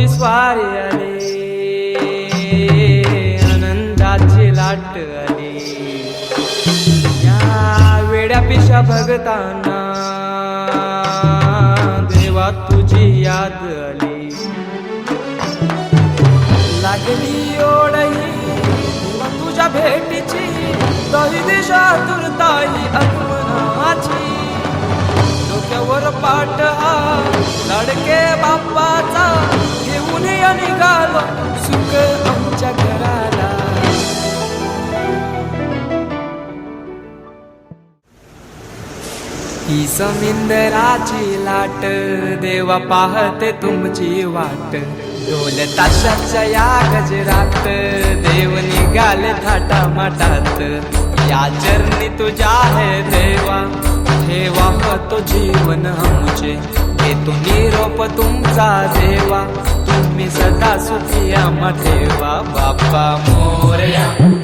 तुझी स्वारी आली, आनंदाची लाट आली. या वेड्या पिशा भगतांना देवा तुझी याद आली. लागली ओढही देवा तुझ्या भेटीची, तरी दिशा तुरताई आगमनाची. डोक्यावर पाट हा लाडके बाप्पाचा, घेऊन या निघालो सुख आमच्या घराला. ही समिंदराची लाट देवा पाहते तुमची वाट. ढोल ताशाच्या या गजरात देव निघाले थाटामाटात. या चरणी तुझ्या है देवा, ठेवा तो जीवन आमचे. घेतो निरोप तुमचा देवा, तुम्ही सदा सुखी आम्हा ठेवा. बाप्पा मोरया.